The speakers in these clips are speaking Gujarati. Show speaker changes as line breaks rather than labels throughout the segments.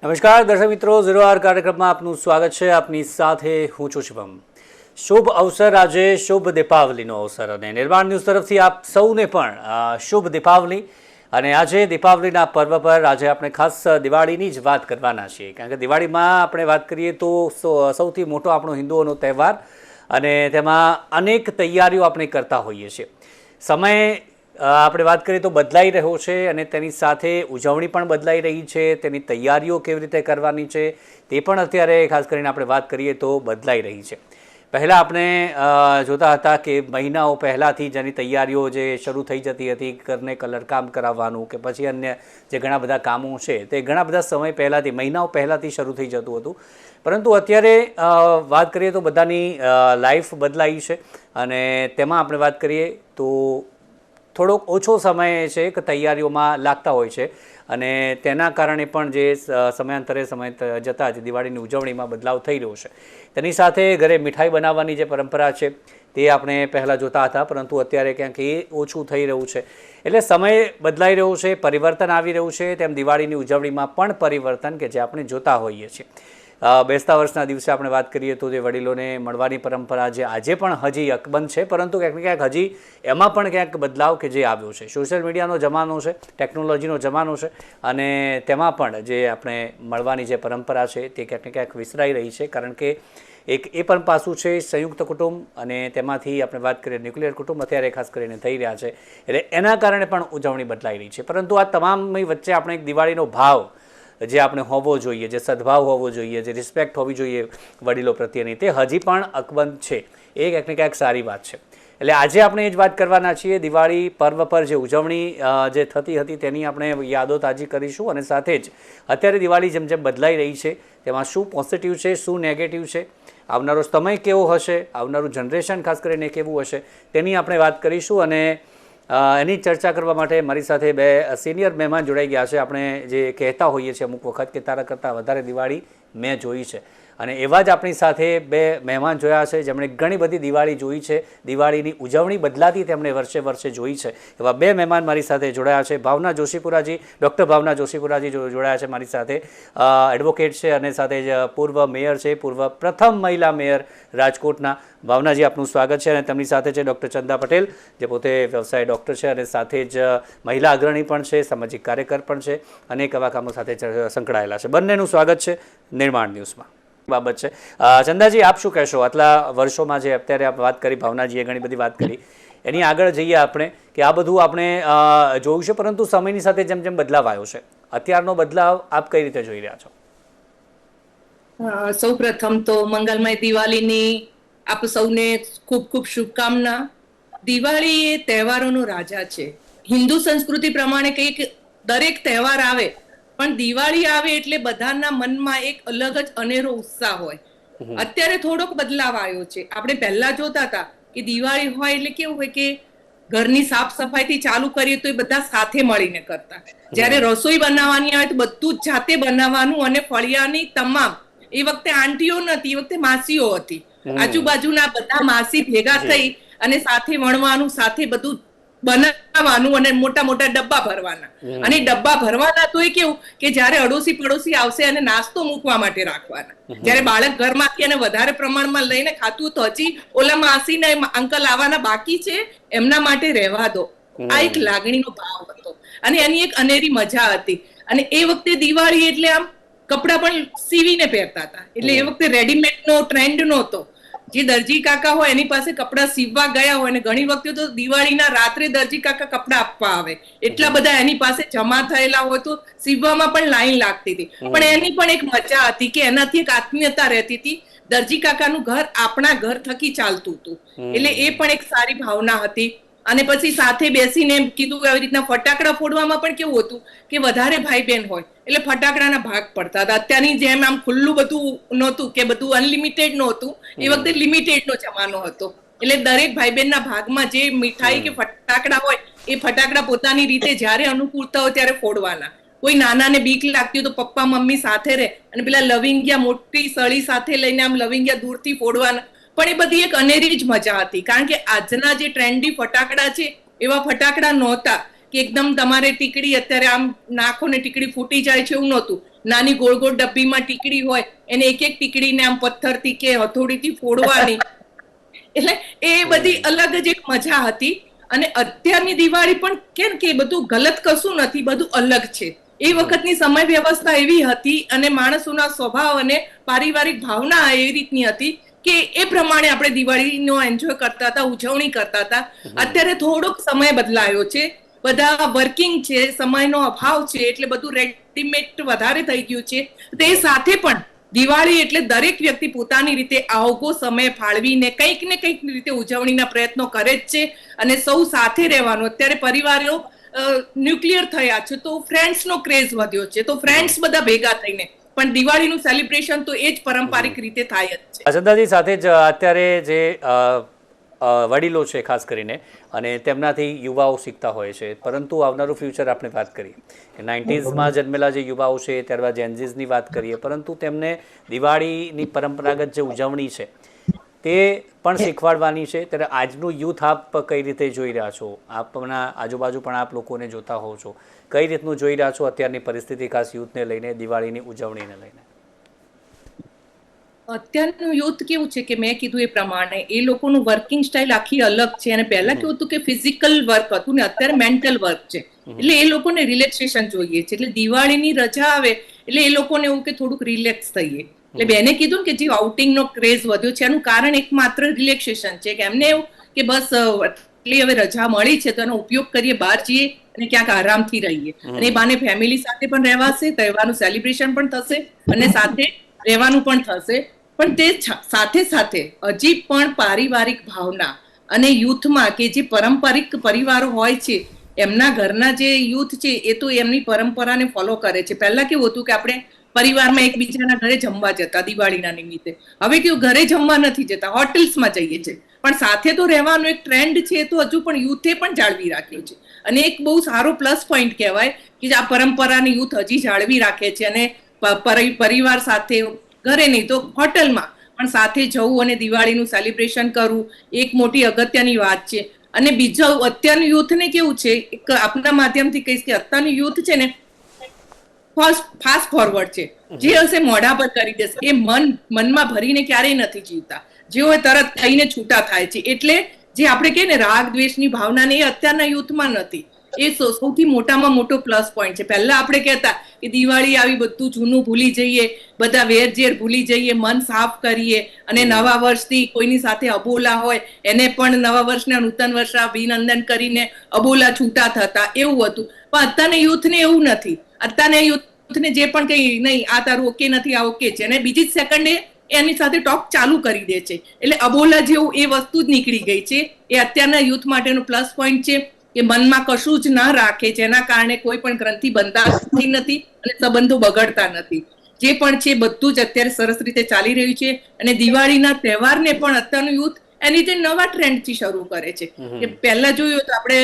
નમસ્કાર દર્શક મિત્રો, ઝીરો આર કાર્યક્રમમાં આપનું સ્વાગત છે. આપની સાથે હું છું શુભમ. શુભ અવસર, આજે શુભ દીપાવલીનો અવસર અને નિર્માણ ન્યૂઝ તરફથી આપ સૌને પણ શુભ દીપાવલી. અને આજે દીપાવલીના પર્વ પર આજે આપણે ખાસ દિવાળીની જ વાત કરવાના છીએ, કારણ કે દિવાળીમાં આપણે વાત કરીએ તો સૌથી મોટો આપણો હિન્દુઓનો તહેવાર અને તેમાં અનેક તૈયારીઓ આપણે કરતા હોઈએ છીએ. સમય આપણે વાત કરીએ તો બદલાઈ રહ્યો છે અને તેની સાથે ઉજવણી પણ બદલાઈ રહી છે. તેની તૈયારીઓ કેવી રીતે કરવાની છે તે પણ અત્યારે ખાસ કરીને આપણે વાત કરીએ તો બદલાઈ રહી છે. પહેલાં આપણે જોતા હતા કે મહિનાઓ પહેલાંથી જેની તૈયારીઓ જે શરૂ થઈ જતી હતી, ઘરને કલરકામ કરાવવાનું કે પછી અન્ય જે ઘણા બધા કામો છે તે ઘણા બધા સમય પહેલાંથી, મહિનાઓ પહેલાંથી શરૂ થઈ જતું હતું. પરંતુ અત્યારે વાત કરીએ તો બધાની લાઈફ બદલાઈ છે અને તેમાં આપણે વાત કરીએ તો થોડોક ઓછો સમય છે કે તૈયારીઓમાં લાગતા હોય છે અને તેના કારણે પણ જે સમયાંતરે સમય જતાં જ દિવાળીની ઉજવણીમાં બદલાવ થઈ રહ્યો છે. તેની સાથે ઘરે મીઠાઈ બનાવવાની જે પરંપરા છે તે આપણે પહેલાં જોતા હતા, પરંતુ અત્યારે ક્યાંક એ ઓછું થઈ રહ્યું છે. એટલે સમય બદલાઈ રહ્યો છે, પરિવર્તન આવી રહ્યું છે, તેમ દિવાળીની ઉજવણીમાં પણ પરિવર્તન કે જે આપણે જોતા હોઈએ છીએ. બેસતા વર્ષના દિવસે આપણે વાત કરીએ તો જે વડીલોને મળવાની પરંપરા જે આજે પણ હજી અકબંધ છે, પરંતુ ક્યાંક ને ક્યાંક હજી એમાં પણ ક્યાંક બદલાવ કે જે આવ્યો છે. સોશિયલ મીડિયાનો જમાનો છે, ટેકનોલોજીનો જમાનો છે અને તેમાં પણ જે આપણે મળવાની જે પરંપરા છે તે ક્યાંક ને ક્યાંક વિસરાઈ રહી છે, કારણ કે એક એ પણ પાસું છે સંયુક્ત કુટુંબ અને તેમાંથી આપણે વાત કરીએ ન્યુક્લિયર કુટુંબ અત્યારે ખાસ કરીને થઈ રહ્યા છે. એટલે એના કારણે પણ ઉજવણી બદલાઈ રહી છે. પરંતુ આ તમામની વચ્ચે આપણે એક દિવાળીનો ભાવ જે આપણે હોવો જોઈએ, જે સદભાવ હોવો જોઈએ, જે રિસ્પેક્ટ હોવી જોઈએ વડીલો પ્રત્યેની, તે હજી પણ અકબંધ છે. એ ક્યાંક ને ક્યાંક સારી વાત છે. એટલે આજે આપણે એ જ વાત કરવાના છીએ. દિવાળી પર્વ પર જે ઉજવણી જે થતી હતી તેની આપણે યાદો તાજી કરીશું અને સાથે જ અત્યારે દિવાળી જેમ જેમ બદલાઈ રહી છે તેમાં શું પોઝિટિવ છે, શું નેગેટિવ છે, આવનારો સમય કેવો હશે, આવનારું જનરેશન ખાસ કરીને કેવું હશે, તેની આપણે વાત કરીશું. અને એની ચર્ચા કરવા માટે મારી સાથે બે સિનિયર મહેમાન જોડાઈ ગયા છે. આપણે જે કહેતા હોઈએ છીએ અમુક વખત કે તારા કરતાં વધારે દિવાળી મેં જોઈ છે, અને એવા જ આપણી સાથે બે મહેમાન જોયા છે જેમણે ઘણી બધી દિવાળી જોઈ છે, દિવાળીની ઉજવણી બદલાતી તેમણે વર્ષે વર્ષે જોઈ છે. એવા બે મહેમાન મારી સાથે જોડાયા છે. ભાવના જોશીપુરાજી, ડૉક્ટર ભાવના જોશીપુરાજી જોડાયા છે મારી સાથે. એડવોકેટ છે અને સાથે જ પૂર્વ મેયર છે, પૂર્વ પ્રથમ મહિલા મેયર રાજકોટના. ભાવનાજી, આપનું સ્વાગત છે. અને તેમની સાથે છે ડૉક્ટર ચંદા પટેલ, જે પોતે વ્યવસાય ડૉક્ટર છે અને સાથે જ મહિલા અગ્રણી પણ છે, સામાજિક કાર્યકર પણ છે, અનેક એવા કામો સાથે સંકળાયેલા છે. બંનેનું સ્વાગત છે નિર્માણ ન્યૂઝમાં. બાબત છે ચંદાજી, આપ શું કહેશો આટલા વર્ષોમાં જે અત્યારે આપ વાત કરી, ભાવનાજીએ ઘણી બધી વાત કરી, એની આગળ જઈએ આપણે કે આ બધું આપણે જોયું છે, પરંતુ સમયની સાથે જેમ જેમ બદલાવ આવ્યો છે, અત્યારનો બદલાવ આપ કઈ રીતે જોઈ રહ્યા છો?
સૌ પ્રથમ તો મંગલમય દિવાળીની આપ સૌને ખૂબ ખૂબ શુભકામના. દિવાળી એ તહેવારોનો રાજા છે. હિન્દુ સંસ્કૃતિ પ્રમાણે કંઈક દરેક તહેવાર આવે પણ દિવાળી આવે એટલે બધાના મનમાં એક અલગ જ અનેરો ઉત્સાહ હોય. અત્યારે થોડોક બદલાવ આવ્યો છે. આપણે પહેલા જોતા હતા કે દિવાળી હોય એટલે કેવું હોય કે ઘરની સાફ સફાઈથી ચાલુ કરીએ તો એ બધા સાથે મળીને કરતા. જ્યારે રસોઈ બનાવવાની આવે તો બધું જ જાતે બનાવવાનું, અને ફળિયાની તમામ, એ વખતે આંટીઓ નથી, એ વખતે માસીઓ હતી, આજુબાજુના બધા માસી ભેગા થઈ અને સાથે વણવાનું, સાથે બધું બનાવવાનું અને મોટા મોટા ડબ્બા ભરવાના. અને ડબ્બા ભરવાના તો એ કેવું કે જ્યારે અડોશી પડોશી આવશે અને નાસ્તો મૂકવા માટે રાખવાના. જ્યારે બાળક ઘરમાંથી અને વધારે પ્રમાણમાં લઈને ખાતું તો હજી ઓલા માસી ને અંકલ આવવાના બાકી છે, એમના માટે રહેવા દો. આ એક લાગણીનો ભાવ હતો અને એની એક અનેરી મજા હતી. અને એ વખતે દિવાળી એટલે આમ કપડાં પણ સીવીને પહેરતા હતા. એટલે એ વખતે રેડીમેડ નો ટ્રેન્ડ નહોતો. જે દરજી કાકા હોય એની પાસે કપડા સીવવા ગયા હોય, અને ઘણી વખતે તો દિવાળીના રાત્રે દરજી કાકા કપડા આપવા આવે, એટલા બધા એની પાસે જમા થયેલા હોય તો સીવવામાં પણ લાઈન લાગતી હતી. પણ એની પણ એક મજા હતી કે એનાથી એક આત્મીયતા રહેતી હતી. દરજી કાકાનું ઘર આપણા ઘર થકી ચાલતું હતું, એટલે એ પણ એક સારી ભાવના હતી. અને પછી સાથે બેસીને કીધું આવી રીતના ફટાકડા ફોડવામાં પણ કેવું હતું કે વધારે ભાઈ બહેન હોય એટલે ફટાકડાના ભાગ પડતા હતા. અત્યારની જેમ આમ ખુલ્લું બધું નહોતું કે બધું અનલિમિટેડ નહોતું, એ વખતે લિમિટેડ નો જમાનો હતો. એટલે દરેક ભાઈ બહેનના ભાગમાં જે મીઠાઈ કે ફટાકડા હોય એ ફટાકડા પોતાની રીતે જ્યારે અનુકૂળતા હોય ત્યારે ફોડવાના. કોઈ નાનાને બીક લાગતી હોય તો પપ્પા મમ્મી સાથે રહે અને પેલા લવિંગિયા મોટી સળી સાથે લઈને આમ લવિંગિયા દૂરથી ફોડવાના. પણ એ બધી એક અનેરી જ મજા હતી, કારણ કે આજના જે ટ્રેન્ડી ફટાકડા છે એવા ફટાકડા નહોતા. કે એકદમ તમારે ટીકડી અત્યારે આમ નાખો ને ટીકડી ફૂટી જાય છે એવું નહોતું. નાની ગોળ ગોળ ડબ્બીમાં ટીકડી હોય એને એક એક ટીકડીને આમ પથ્થરથી કે હથોડીથી ફોડવાની. એટલે એ બધી અલગ જ એક મજા હતી. અને અત્યારની દિવાળી પણ કેમ કે બધું ગલત કશું નથી, બધું અલગ છે. એ વખતની સમય વ્યવસ્થા એવી હતી અને માણસોના સ્વભાવ અને પારિવારિક ભાવના એવી રીતની હતી કે એ પ્રમાણે આપણે દિવાળીનો એન્જોય કરતા હતા, ઉજવણી કરતા હતા. અત્યારે થોડોક સમય બદલાયો છે, બધા વર્કિંગ છે, સમયનો અભાવ છે, એટલે બધું રેડીમેડ વધારે થઈ ગયું છે. તે સાથે પણ દિવાળી એટલે દરેક વ્યક્તિ પોતાની રીતે આવગો સમય ફાળવીને કંઈક ને કંઈક રીતે ઉજવણીના પ્રયત્નો કરે જ છે અને સૌ સાથે રહેવાનું. અત્યારે પરિવારો ન્યુક્લિયર થયા છે તો ફ્રેન્ડ્સનો ક્રેઝ વધ્યો છે, તો ફ્રેન્ડ્સ બધા ભેગા થઈને પણ દિવાળીનું સેલિબ્રેશન તો એ જ પારંપરિક રીતે થાય જ છે.
અજંતાજી, સાથે જ અત્યારે જે વડીલો છે ખાસ કરીને અને તેમનાથી યુવાઓ શીખતા હોય છે, પરંતુ આવનારું ફ્યુચર આપણે વાત કરીએ કે 90s જન્મેલા જે યુવાઓ છે, ત્યારબાદ જેનઝીસની વાત કરીએ, પરંતુ તેમને દિવાળીની પરંપરાગત જે ઉજવણી છે તે પણ શીખવાડવાની છે. ત્યારે આજનું યુથ આપ કઈ રીતે જોઈ રહ્યા છો? આપના આજુબાજુ પણ આપ લોકોને જોતા હોવ છો, કઈ રીતનું જોઈ રહ્યા છો અત્યારની પરિસ્થિતિ, ખાસ યુથને લઈને, દિવાળીની ઉજવણીને લઈને?
અત્યારનું યુથ કેવું છે કે મેં કીધું એ પ્રમાણે એ લોકોનું વર્કિંગ સ્ટાઇલ આખી અલગ છે. અને પહેલા કેવું હતું કે ફિઝિકલ વર્ક હતું ને અત્યારે મેન્ટલ વર્ક છે. એટલે એ લોકોને રિલેક્સેશન જોઈએ છે. એટલે દિવાળીની રજા આવે એટલે એ લોકોને એવું કે થોડુંક રિલેક્સ થઈએ. એટલે બેને કીધું કે જે આઉટિંગનો ક્રેઝ વધ્યો છે એનું કારણ એકમાત્ર રિલેક્સેશન છે કે એમને એવું કે બસ એટલી હવે રજા મળી છે તો એનો ઉપયોગ કરીએ, બહાર જઈએ અને ક્યાંક આરામથી રહીએ. અને એ બાને ફેમિલી સાથે પણ રહેવાશે, તહેવારનું સેલિબ્રેશન પણ થશે અને સાથે રહેવાનું પણ થશે. પણ તે સાથે સાથે હજી પણ પારિવારિક ભાવના અને યુથમાં કે જે પારંપરિક પરિવારો હોય છે, એમના ઘરના જે યુથ છે એ તો એમની પરંપરાને ફોલો કરે છે. પહેલા કેવું હતું કે આપણે પરિવારમાં એકબીજાના ઘરે જમવા જતા દિવાળીના નિમિત્તે. હવે કેવું ઘરે જમવા નથી જતા, હોટેલ્સમાં જઈએ છે. પણ સાથે તો રહેવાનો એક ટ્રેન્ડ છે તો હજુ પણ યુથે પણ જાળવી રાખ્યો છે. અને એક બહુ સારો પ્લસ પોઈન્ટ કહેવાય કે આ પરંપરાની યુથ હજી જાળવી રાખે છે અને પરિવાર સાથે ઘરે નહીં તો હોટલમાં પણ સાથે જવું અને દિવાળીનું સેલિબ્રેશન કરવું એક મોટી અગત્યની વાત છે. અને બીજું અત્યારનું યુથને કેવું છે, એક આપના માધ્યમથી કહીશ કે અત્યારનું યુથ છે ને ફાસ્ટ ફોરવર્ડ છે. જે હશે મોઢા પર કરી દેશે, એ મનમાં ભરીને ક્યારેય નથી જીવતા. જે હોય તરત થઈને છૂટા થાય છે. એટલે જે આપણે કહીએ ને રાગ દ્વેષની ભાવના ને એ અત્યારના યુથમાં નથી. એ સૌથી મોટામાં મોટો પ્લસ પોઈન્ટ છે. પહેલા આપણે કહેતા કે દિવાળી આવી બધું જૂનું ભૂલી જઈએ, બધા વેરઝેર ભૂલી જઈએ, મન સાફ કરીએ અને નવા વર્ષથી કોઈની સાથે અબોલા હોય એને પણ નવા વર્ષના નૂતન વર્ષ અભિનંદન કરીને અબોલા છૂટા થતા, એવું હતું. પણ અત્યારના યુથને એવું નથી. અત્યારના યુથને જે પણ કઈ નહીં, આ તારું ઓકે નથી, આ ઓકે છે, અને બીજી જ સેકન્ડે એની સાથે ટોક ચાલુ કરી દે છે. એટલે અબોલા જેવું એ વસ્તુ જ નીકળી ગઈ છે. એ અત્યારના યુથ માટેનો પ્લસ પોઈન્ટ છે કે મનમાં કશું જ ના રાખે, જેના કારણે કોઈ પણ ગ્રંથિ બંધાતી નથી અને સંબંધો બગડતા નથી. જે પણ છે બધું જ અત્યારે સરસ રીતે ચાલી રહ્યું છે. અને દિવાળીના તહેવારને પણ અત્યારનું યુથ એની જે નવા ટ્રેન્ડથી શરૂ કરે છે. કે પહેલા જોયું તો આપણે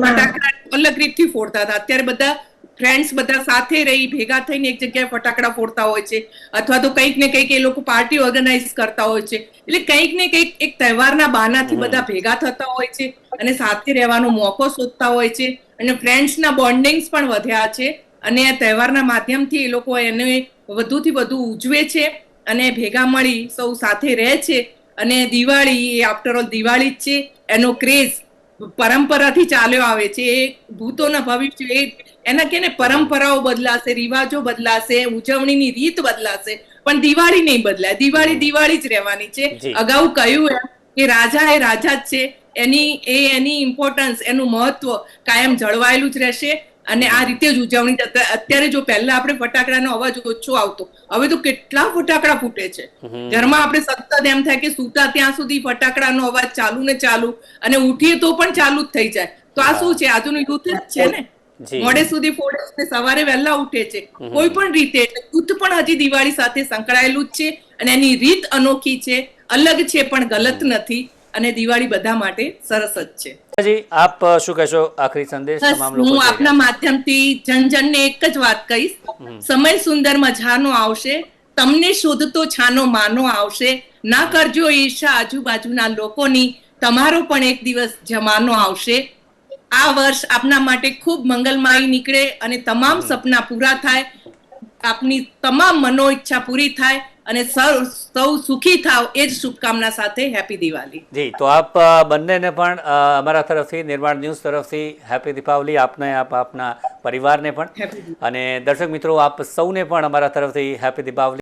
ફટાકડા અલગ રીતથી ફોડતા હતા. અત્યારે બધા ફ્રેન્ડ્સ બધા સાથે રહી ભેગા થઈને એક જગ્યાએ ફટાકડા ફોડતા હોય છે, અથવા તો કંઈક ને કંઈક એ લોકો પાર્ટી ઓર્ગેનાઇઝ કરતા હોય છે. એટલે કંઈક ને કંઈક એક તહેવારના બહાનાથી બધા ભેગા થતા હોય છે અને સાથે રહેવાનો મોકો શોધતા હોય છે. અને ફ્રેન્ડ્સના બોન્ડિંગ્સ પણ વધ્યા છે અને આ તહેવારના માધ્યમથી એ લોકો એને વધુથી વધુ ઉજવે છે અને ભેગા મળી સૌ સાથે રહે છે. અને દિવાળી એ આફ્ટર ઓલ દિવાળી જ છે. એનો ક્રેઝ પરંપરાથી ચાલ્યો આવે છે. એ ભૂતોના ભવિષ્ય એના કે ને પરંપરાઓ બદલાશે, રિવાજો બદલાશે, ઉજવણીની રીત બદલાશે, પણ દિવાળી નહીં બદલાય. દિવાળી દિવાળી જ રહેવાની છે. અગાઉ કહ્યું એમ કે રાજા એ રાજા જ છે. એની ઇમ્પોર્ટન્સ, એનું મહત્વ કાયમ જળવાયેલું જ રહેશે અને આ રીતે જ ઉજવણી. અત્યારે જો પહેલા આપણે ફટાકડાનો અવાજ ઓછો આવતો, હવે તો કેટલા ફટાકડા ફૂટે છે ઘરમાં. આપણે સતત એમ થાય કે સૂતા ત્યાં સુધી ફટાકડાનો અવાજ ચાલુ ને ચાલુ, અને ઉઠીએ તો પણ ચાલુ જ થઈ જાય. તો આ શું છે? આજનું યુથ જ છે ને, મોડે સુધી ફોડે છે, સવારે વહેલા ઉઠે છે. કોઈ પણ રીતે યુથ પણ હજી દિવાળી સાથે સંકળાયેલું જ છે અને એની રીત અનોખી છે, અલગ છે, પણ ગલત નથી. અને દિવાળી બધા માટે સરસ જ છે.
જી, આપ શું કહેશો? આખરી સંદેશ તમામ લોકો.
હું આપના માધ્યમથી જનજનને એક જ વાત કહીશ, સમય સુંદર મજાનો આવશે, તમને શોધતો છાનો માનો આવશે. ના કરજો ઈર્ષા આજુબાજુના લોકોની, તમારો પણ એક દિવસ જમાનો આવશે. આ વર્ષ આપના માટે ખૂબ મંગલમય નીકળે અને તમામ સપના પૂરા થાય, આપની તમામ મનોઈચ્છા પૂરી થાય અને સૌ સુખી થાવ, એ જ શુભકામના સાથે હેપી દિવાળી.
જી, તો આપ બંનેને પણ અમારા તરફથી, નિર્માણ ન્યૂઝ તરફથી હેપી દીપાવલી, આપને, આપના પરિવારને પણ,
હેપી
અને દર્શક મિત્રો આપ સૌને પણ અમારા તરફથી હેપી દીપાવલી.